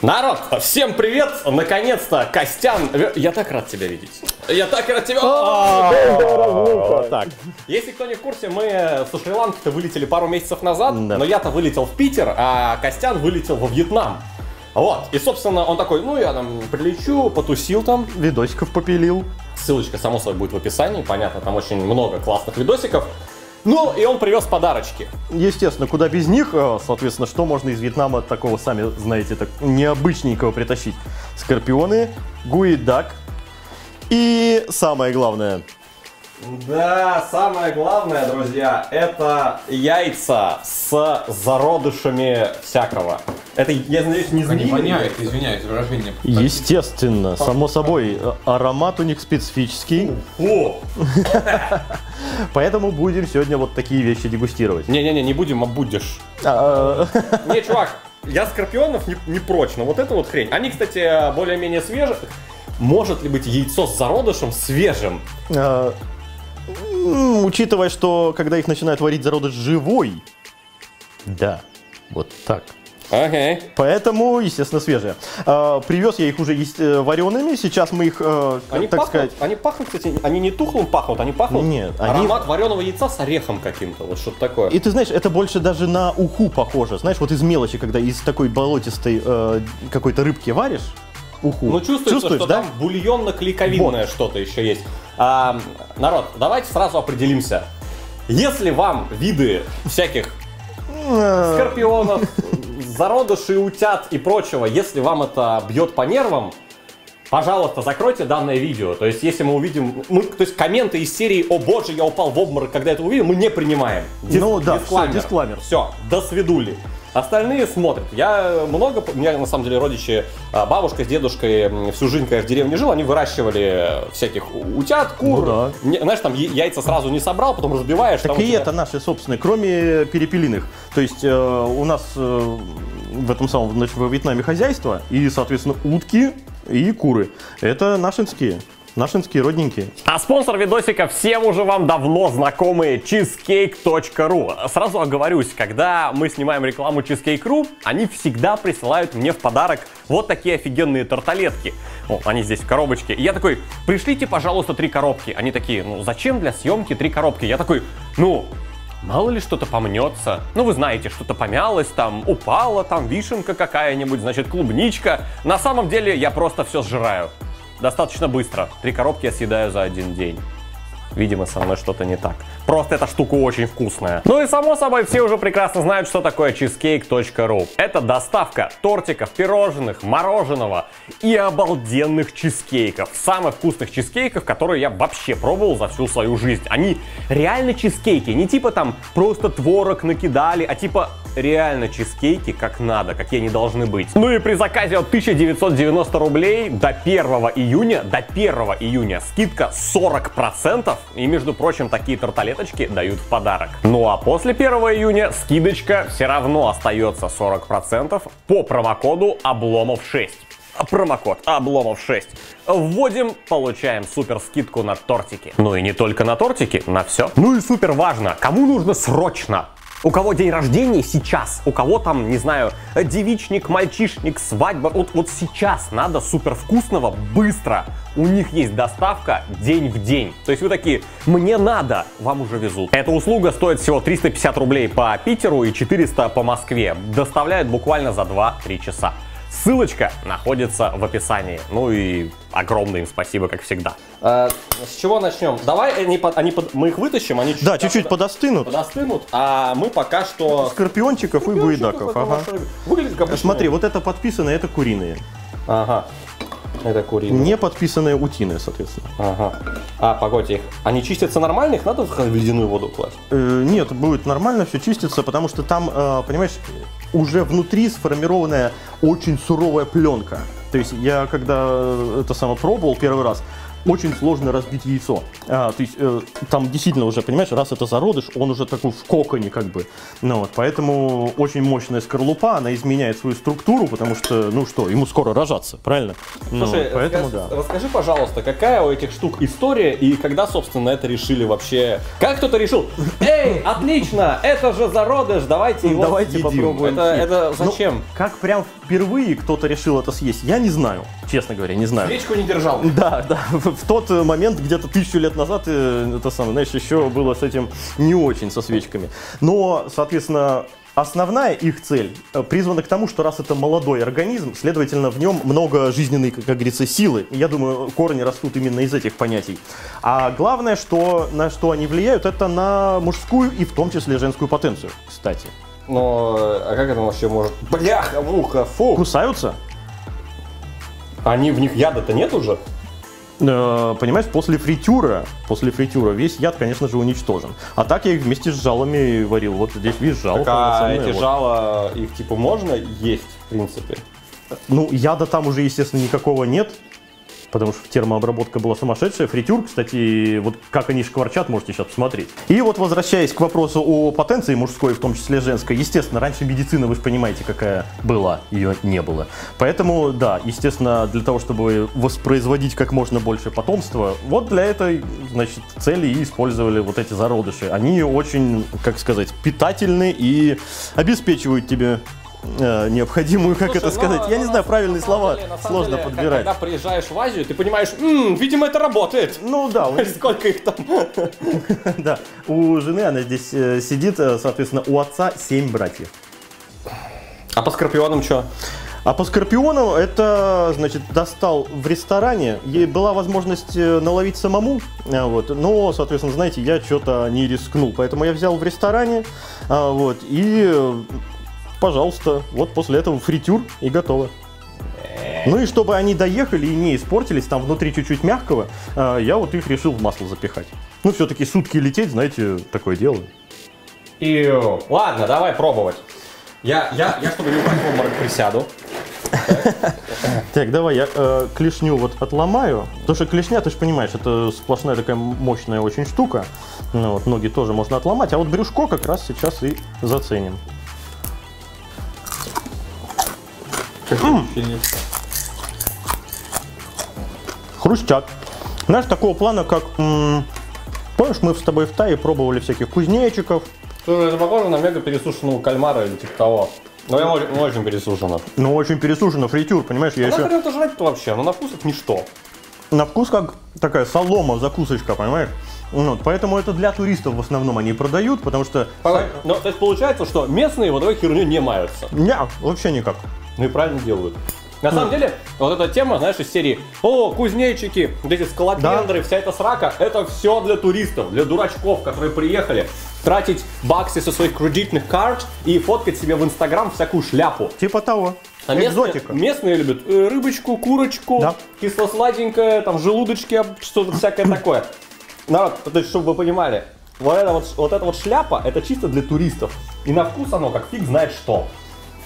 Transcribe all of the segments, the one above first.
Народ, всем привет! Наконец-то, Костян, я так рад тебя видеть. Я так рад тебя... Вот так. Если кто не в курсе, мы со Шри-Ланки-то вылетели пару месяцев назад, но я-то вылетел в Питер, а Костян вылетел во Вьетнам. Вот, и собственно он такой, ну я там прилечу, потусил там. Видосиков попилил. Ссылочка, само собой, будет в описании, понятно, там очень много классных видосиков. Ну, и он привез подарочки. Естественно, куда без них, соответственно, что можно из Вьетнама такого, сами знаете, так необычненького притащить? Скорпионы, гуидак и самое главное. Да, самое главное, друзья, это яйца с зародышами всякого. Это, я надеюсь, не змеи. Они воняют, извиняюсь, выражение. Естественно, само собой, аромат у них специфический. О! Поэтому будем сегодня вот такие вещи дегустировать. Не-не-не, не будем, а будешь. Не, чувак, я скорпионов не прочь, но вот эта вот хрень. Они, кстати, более-менее свежие. Может ли быть яйцо с зародышем свежим? Учитывая, что когда их начинают варить, зародыш живой. Да, вот так. Окей. Поэтому, естественно, свежие. Привез я их уже вареными, сейчас мы их, они так пахнут, сказать... Они пахнут, кстати, они не тухлым пахнут, они пахнут. Нет, аромат вареного яйца с орехом каким-то, вот что-то такое. И ты знаешь, это больше даже на уху похоже. Знаешь, вот из мелочи, когда из такой болотистой какой-то рыбки варишь, уху. Ну чувствуется, что да? Там бульонно-клейковинное вот. Что-то еще есть. Народ, давайте сразу определимся. Если вам виды всяких скорпионов, зародышей, утят и прочего, если вам это бьет по нервам, пожалуйста, закройте данное видео. То есть, если мы увидим, то есть комменты из серии «О боже, я упал в обморок, когда это увидел», мы не принимаем. Ну да, дисклаймер. Все, до свидули. Остальные смотрят. У меня на самом деле родичи, бабушка с дедушкой всю жизнь, когда я в деревне жил, они выращивали всяких утят, кур. Ну, да. Знаешь, там яйца сразу не собрал, потом разбиваешь. Так и это наши собственные, кроме перепелиных. То есть у нас в этом самом, значит, во Вьетнаме хозяйство, и, соответственно, утки и куры. Это нашинские. Нашинские, родненькие. А спонсор видосика всем уже вам давно знакомые cheesecake.ru. Сразу оговорюсь, когда мы снимаем рекламу Cheesecake.ru, они всегда присылают мне в подарок вот такие офигенные тарталетки. О, они здесь в коробочке. И я такой, пришлите, пожалуйста, 3 коробки. Они такие, ну зачем для съемки 3 коробки? Я такой, ну... Мало ли что-то помнется. Ну, вы знаете, что-то помялось, там, упала, там, вишенка какая-нибудь, значит, клубничка. На самом деле, я просто все сжираю. Достаточно быстро. 3 коробки я съедаю за 1 день. Видимо, со мной что-то не так. Просто эта штука очень вкусная. Ну и само собой, все уже прекрасно знают, что такое cheesecake.ru. Это доставка тортиков, пирожных, мороженого и обалденных чизкейков. Самых вкусных чизкейков, которые я вообще пробовал за всю свою жизнь. Они реально чизкейки. Не типа там просто творог накидали, а типа реально чизкейки как надо, какие они должны быть. Ну и при заказе от 1990 рублей до 1 июня скидка 40%. И, между прочим, такие тарталеточки дают в подарок. Ну а после 1 июня скидочка все равно остается 40% по промокоду Обломов6. Промокод Обломов6. Вводим, получаем супер скидку на тортики. Ну и не только на тортики, на все. Ну и супер важно, кому нужно срочно? У кого день рождения сейчас, у кого там, не знаю, девичник, мальчишник, свадьба. Вот сейчас надо супер вкусного быстро. У них есть доставка день в день. То есть вы такие, мне надо, вам уже везут. Эта услуга стоит всего 350 рублей по Питеру и 400 по Москве. Доставляют буквально за 2-3 часа. Ссылочка находится в описании. Ну и огромное им спасибо, как всегда. С чего начнем? Давай мы их вытащим, они да, чуть-чуть подостынут. Подостынут, а мы пока что... Скорпиончиков и буйдаков. Ага. Выглядит как... Смотри, вот это подписанные, это куриные. Ага. Это куриные. Не подписанные утиные, соответственно. Ага. А, погодите, они чистятся нормально? Их надо в ледяную воду класть? Нет, будет нормально все чиститься, потому что там, понимаешь, уже внутри сформированная очень суровая пленка. То есть я когда это самое пробовал первый раз, очень сложно разбить яйцо. То есть там действительно уже, понимаешь, раз это зародыш, он уже такой в коконе как бы. Ну, вот, поэтому очень мощная скорлупа, она изменяет свою структуру, потому что, ну что, ему скоро рожаться, правильно? Слушай, поэтому, расскажи, пожалуйста, какая у этих штук история и когда, собственно, это решили вообще? Как кто-то решил, эй, отлично, это же зародыш, давайте его Давайте съедим. попробуем. Это зачем? Ну, как прям впервые кто-то решил это съесть, я не знаю, честно говоря, не знаю. Свечку не держал. Да, в тот момент, где-то 1000 лет назад, это самое, знаешь, еще было с этим не очень, со свечками. Но, соответственно, основная их цель призвана к тому, что раз это молодой организм, следовательно, в нем много жизненной, как говорится, силы. И я думаю, корни растут именно из этих понятий. А главное, на что они влияют, это на мужскую и в том числе женскую потенцию, кстати. Но, а как это вообще может? Бляха, муха, фу! Кусаются? В них яда-то нет уже? Понимаешь, после фритюра весь яд, конечно же, уничтожен. А так я их вместе с жалами варил. Вот здесь, видишь, жало. А эти жала, их типа можно есть, в принципе? Ну, яда там уже, естественно, никакого нет. Потому что термообработка была сумасшедшая. Фритюр, кстати, вот как они шкварчат, можете сейчас посмотреть. И вот возвращаясь к вопросу о потенции мужской, в том числе женской, естественно, раньше медицина, вы же понимаете, какая была, ее не было. Поэтому, да, естественно, для того, чтобы воспроизводить как можно больше потомства, вот для этой, значит, цели и использовали вот эти зародыши. Они очень, как сказать, питательны и обеспечивают тебе необходимую, как это сказать, я не знаю, правильные слова, сложно подбирать. Когда приезжаешь в Азию, ты понимаешь, видимо, это работает. Ну да. Сколько их там? Да, у жены, она здесь сидит, соответственно, у отца 7 братьев. А по скорпионам что? А по скорпионам это, значит, достал в ресторане, ей была возможность наловить самому, вот, но, соответственно, знаете, я что-то не рискнул, поэтому я взял в ресторане, вот, и... Пожалуйста, вот после этого фритюр и готово. Ну и чтобы они доехали и не испортились, там внутри чуть-чуть мягкого, я вот их решил в масло запихать. Ну все-таки сутки лететь, знаете, такое дело. Ладно, давай пробовать. Я чтобы не упасть в обморок, присяду. Так, давай я клешню вот отломаю. Потому что клешня, ты же понимаешь, это сплошная такая мощная очень штука. Ну, вот, ноги тоже можно отломать, а вот брюшко как раз сейчас и заценим. Хрустяк. Знаешь, такого плана, как... помнишь, мы с тобой в Тае пробовали всяких кузнечиков. Слушай, это похоже на мега пересушенного кальмара или типа того. Но я очень пересушено. Ну, очень пересушено, фритюр, понимаешь, я еще... Нахрен это жрать-то вообще? Ну, на вкус это ничто. На вкус как такая солома, закусочка, понимаешь? Вот, поэтому это для туристов в основном они продают, потому что... Ну, то есть получается, что местные вот этой херню не маются. Не, вообще никак. Ну и правильно делают. На самом деле, вот эта тема, знаешь, из серии «О, кузнечики, вот эти скалопендры, вся эта срака», это все для туристов, для дурачков, которые приехали тратить баксы со своих кредитных карт и фоткать себе в Инстаграм всякую шляпу. Типа того. А экзотика. Местные любят рыбочку, курочку, да, кисло-сладенькое, там желудочки, что-то всякое такое. Народ, то есть, чтобы вы понимали, вот эта вот шляпа, это чисто для туристов. И на вкус оно как фиг знает что.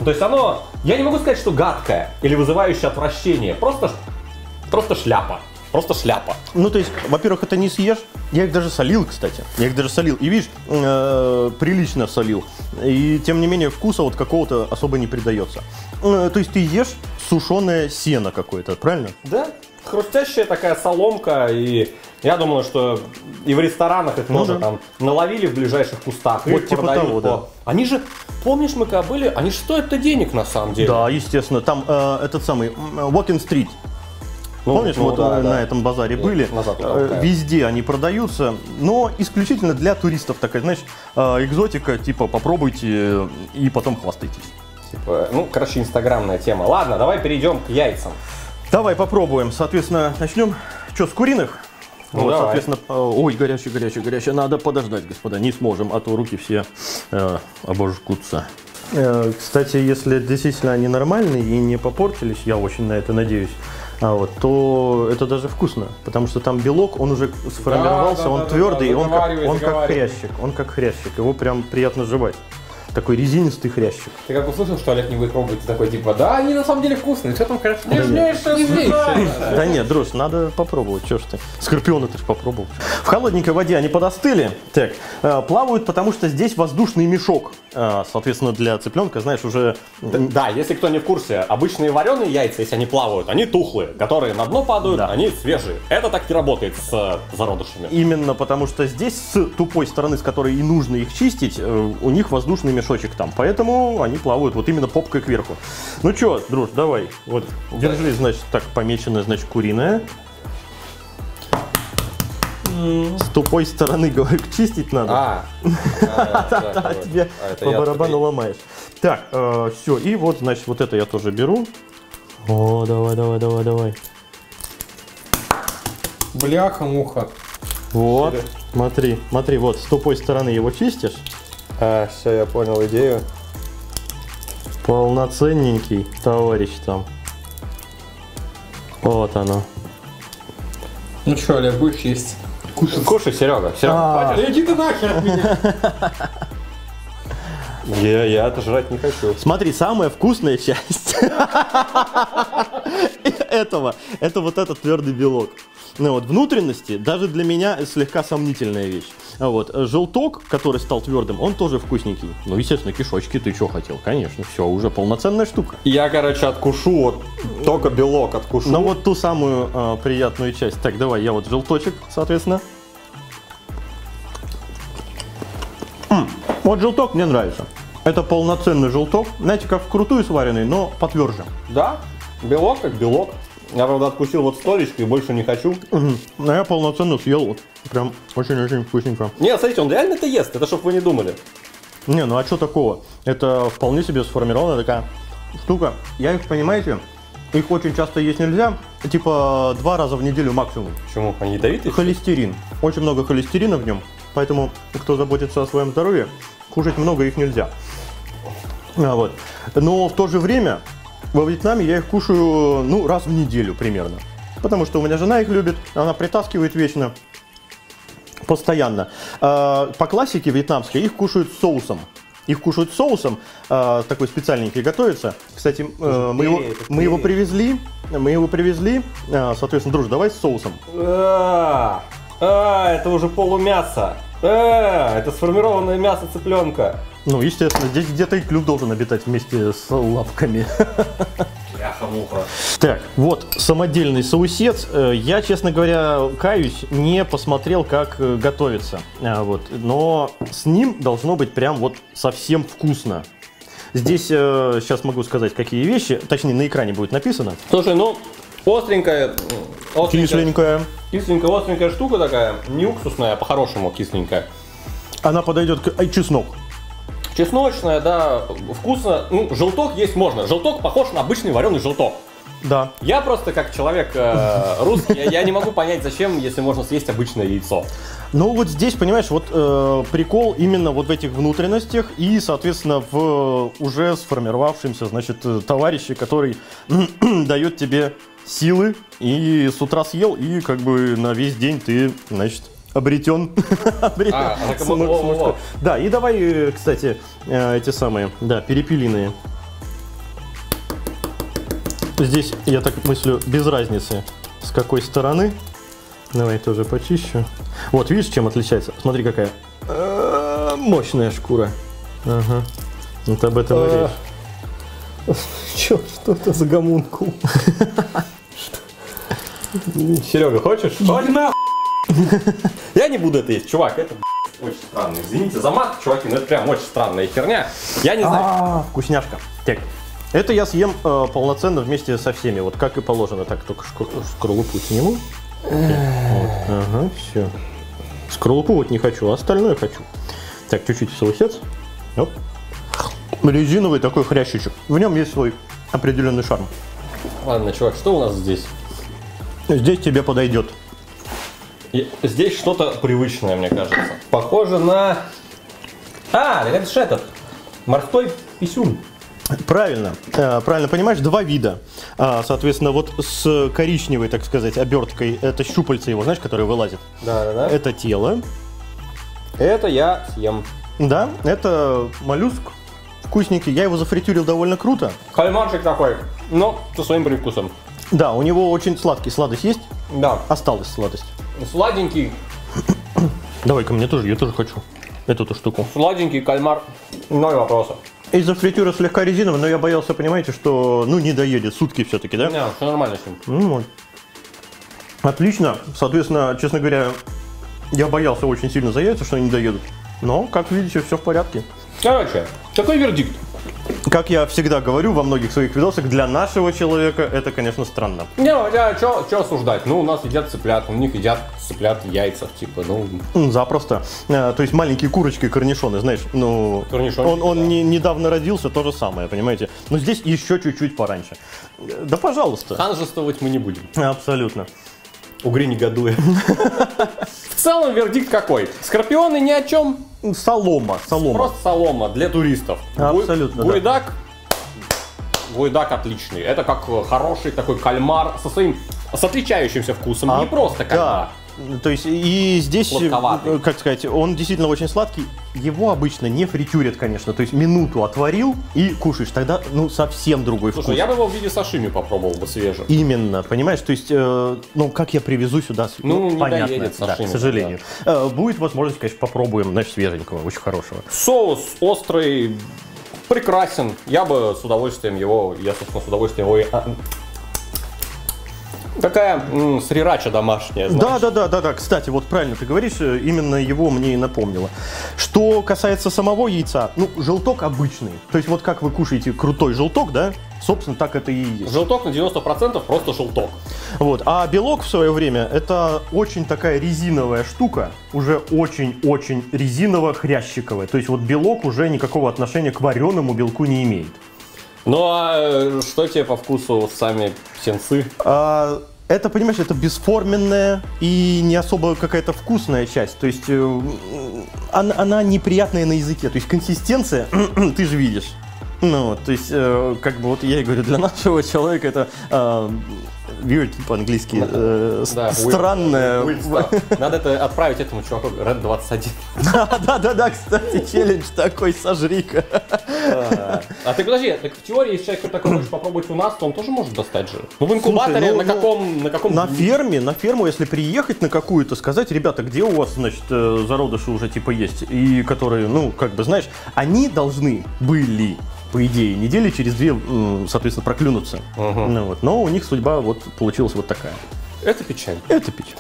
То есть оно, я не могу сказать, что гадкое или вызывающее отвращение, просто шляпа. Просто шляпа. Ну, то есть, во-первых, это не съешь. Я их даже солил, кстати. И видишь, прилично солил. И, тем не менее, вкуса вот какого-то особо не придается. То есть, ты ешь сушеное сено какое-то, правильно? Да. Хрустящая такая соломка, и я думаю, что и в ресторанах их тоже там наловили в ближайших кустах. Вот типа того, да. Они же, помнишь, мы когда были, они же стоят-то денег на самом деле. Да, естественно. Там этот самый Walking Street. Помнишь, вот на этом базаре были, везде они продаются, но исключительно для туристов такая, знаешь, экзотика, типа попробуйте и потом хвастайтесь. Типа, ну, короче, инстаграмная тема. Ладно, давай перейдем к яйцам. Давай попробуем, соответственно, начнем, что, с куриных? Ну, вот, давай. соответственно, ой, горячий, надо подождать, господа, не сможем, а то руки все обожгутся. Кстати, если действительно они нормальные и не попортились, я очень на это надеюсь, то это даже вкусно, потому что там белок, он уже сформировался, он твердый, он как хрящик, его прям приятно жевать. такой резинистый хрящик. Ты как услышал, что Олег не будет пробовать, ты такой типа, да, они на самом деле вкусные, что там, короче, нежнейшее. Да нет, друж, надо попробовать, что ж ты. Скорпионы ты ж попробовал. В холодненькой воде они подостыли. Так, плавают, потому что здесь воздушный мешок. Соответственно, для цыпленка, знаешь, уже... Да, если кто не в курсе, обычные вареные яйца, если они плавают, они тухлые, которые на дно падают, Да. они свежие. Это так не работает с зародышами. Именно потому что здесь с тупой стороны, с которой и нужно их чистить, у них воздушный мешочек там. Поэтому они плавают вот именно попкой кверху. Ну чё, друж, давай. Вот, держи, значит, так помеченное, значит, куриное. С тупой стороны, говорю, чистить надо. А Тебе по барабану ломаешь. Так, все, и вот, значит, вот это я тоже беру. О, давай. Бляха-муха. Вот, смотри, вот, с тупой стороны его чистишь. все, я понял идею. Полноценненький товарищ там. Вот оно. Ну что, Олег, будешь есть? Кушай, Серега. Хватит. Иди ты нахер от меня. Я это жрать не хочу. Смотри, самая вкусная часть этого, это вот этот твердый белок. Ну вот, внутренности даже для меня слегка сомнительная вещь. А вот, желток, который стал твердым, он тоже вкусненький. Ну, естественно, кишочки, ты что хотел? Конечно, все, уже полноценная штука. Я, короче, откушу, вот только белок откушу. Ну вот ту самую приятную часть. Так, давай, я вот желточек, соответственно. Вот желток мне нравится. Это полноценный желток. Знаете, как вкрутую сваренный, но потверже. Да, белок как белок. Я, правда, откусил вот столечко и больше не хочу. Но я полноценно съел. Вот. Прям очень-очень вкусненько. Нет, смотрите, он реально это ест, это чтоб вы не думали. Не, ну а что такого? Это вполне себе сформированная такая штука. Я их, понимаете, их очень часто есть нельзя. Типа 2 раза в неделю максимум. Почему? Они ядовитые? Холестерин. Очень много холестерина в нем. Поэтому, кто заботится о своем здоровье, кушать много их нельзя. Вот. Но в то же время во Вьетнаме я их кушаю, ну, раз в неделю примерно. Потому что у меня жена их любит, она притаскивает вечно, постоянно. По классике вьетнамской их кушают с соусом. Их кушают с соусом, такой специальненький готовится. Кстати, мы его привезли, соответственно, друж, давай с соусом. Это уже полумясо. Это сформированное мясо цыпленка. Ну, естественно, здесь где-то и клюв должен обитать вместе с лапками. Бляха-муха. Так, вот самодельный соусец. Я, честно говоря, каюсь, не посмотрел, как готовится. Вот. Но с ним должно быть прям вот совсем вкусно. Здесь сейчас могу сказать, какие вещи. Точнее, на экране будет написано. Слушай, ну, остренькая, Кисленькая. остренькая штука такая, не уксусная, а по-хорошему кисленькая. Она подойдет к... чеснок. Чесночная, да, вкусно. Ну, желток есть можно. Желток похож на обычный вареный желток. Да. Я просто, как человек русский, я не могу понять, зачем, если можно съесть обычное яйцо. Ну вот здесь, понимаешь, вот прикол именно вот в этих внутренностях и, соответственно, в уже сформировавшемся, значит, товарище, который дает тебе силы, и с утра съел, и как бы на весь день ты, значит, обретен. Да, и давай, кстати, эти самые, да, перепелиные. Здесь, я так мыслю, без разницы, с какой стороны. Давай тоже почищу. Вот, видишь, чем отличается? Смотри, какая мощная шкура. Ага. Вот об этом и речь. Что это за гомункул? Серега, хочешь? Я не буду это есть, чувак, это очень странно. Извините за мат, чуваки, но это прям очень странная херня. Я не знаю. Вкусняшка. Так, это я съем полноценно вместе со всеми, вот как и положено. Так, только скорлупу сниму. Вот, ага, все. Скорлупу вот не хочу, а остальное хочу. Так, чуть-чуть соусец. Оп. Резиновый такой хрящичек. В нем есть свой определенный шарм. Ладно, чувак, что у нас здесь? Здесь тебе подойдет. Здесь что-то привычное, мне кажется. Похоже на... это же этот. Морской писюн. Правильно, правильно понимаешь, 2 вида. Соответственно, вот с коричневой, так сказать, оберткой, это щупальца его, знаешь, которые вылазят. Да. Это тело. Это я съем. Да, это моллюск, вкусненький. Я его зафритюрил довольно круто. Кальмарчик такой, но со своим привкусом. Да, у него очень сладкий. Сладость есть? Да. Осталась сладость. Сладенький. Давай-ка мне тоже, я тоже хочу эту штуку. Сладенький кальмар. Ноль вопросов. Из-за фритюра слегка резиновый, но я боялся, понимаете, что, ну, не доедет. Сутки все-таки, да? Не, все нормально с ним. Ну, вот. Отлично. Соответственно, честно говоря, я боялся очень сильно за яйца, что они не доедут. Но, как видите, все в порядке. Короче, какой вердикт? Как я всегда говорю во многих своих видосах, для нашего человека это, конечно, странно. Не, что осуждать? Ну, у нас едят цыплят, у них едят цыплят яйца, типа, ну... Запросто. То есть маленькие курочки, корнишоны, знаешь, ну... Корнишончики, он да. недавно родился, то же самое, понимаете? Но здесь еще чуть-чуть пораньше. Да, пожалуйста. Ханжествовать мы не будем. Абсолютно. Угри негодуя. В целом вердикт какой? Скорпионы ни о чем. Солома. Просто солома для туристов. Абсолютно, да. Буйдак отличный. Это как хороший такой кальмар с отличающимся вкусом. Не просто кальмар. Да. То есть и здесь, Сладковатый. как сказать, он действительно очень сладкий. Его обычно не фритюрят, конечно. То есть минуту отварил и кушаешь. Тогда, ну, совсем другой вкус. Слушай, я бы его в виде сашими попробовал бы свежим. Именно, понимаешь, то есть, ну, как я привезу сюда, Ну, не понятно, доедет да, сашими, к сожалению. Будет возможность, конечно, попробуем, значит, свеженького, очень хорошего. Соус острый, прекрасен. Я бы с удовольствием его, собственно, с удовольствием его и... Такая срирача домашняя, знаешь. Да. Кстати, вот правильно ты говоришь, именно его мне и напомнило. Что касается самого яйца, ну, желток обычный. То есть вот как вы кушаете крутой желток, да, собственно, так это и есть. Желток на 90% просто желток. Вот. А белок в свое время это очень такая резиновая штука, уже очень-очень резиново-хрящиковая. То есть вот белок уже никакого отношения к вареному белку не имеет. Ну а что тебе по вкусу сами сенсы? Это, понимаешь, это бесформенная и не особо какая-то вкусная часть. То есть она неприятная на языке. То есть консистенция, ты же видишь. Ну, вот, то есть, как бы вот я и говорю, для нашего человека это weird по-английски, странное. Надо это отправить этому чуваку, Red 21. Да, кстати, челлендж такой, сожри-ка. А ты подожди, так в теории, если человек такой хочет попробовать у нас, то он тоже может достать же. Ну, в инкубаторе. Слушай, на каком... На ферму, если приехать на какую-то, сказать, ребята, где у вас, значит, зародыши уже типа есть, и которые, ну, как бы, знаешь, они должны были, по идее, недели через 2, соответственно, проклюнуться. Ну, вот. Но у них судьба вот получилась вот такая. Это печаль. Это печаль.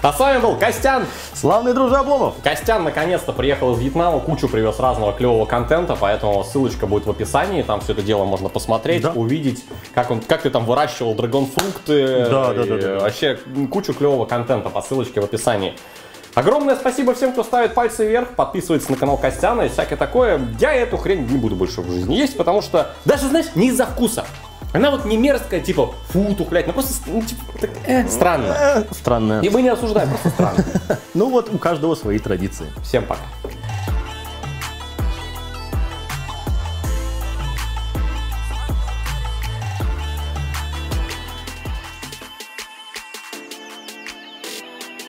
А с вами был Костян. Славный дружа Обломов. Костян наконец-то приехал из Вьетнама, кучу привез разного клевого контента, поэтому ссылочка будет в описании, там все это дело можно посмотреть, Да. увидеть, как ты там выращивал драгонфрукты. Да. Вообще кучу клевого контента по ссылочке в описании. Огромное спасибо всем, кто ставит пальцы вверх, подписывается на канал Костяна и всякое такое. Я эту хрень не буду больше в жизни есть, потому что, даже, знаешь, не из-за вкуса. Она вот не мерзкая, типа, фу, тухлять, но просто, странно. Странная. И мы не осуждаем, просто странно. Ну вот у каждого свои традиции. Всем пока.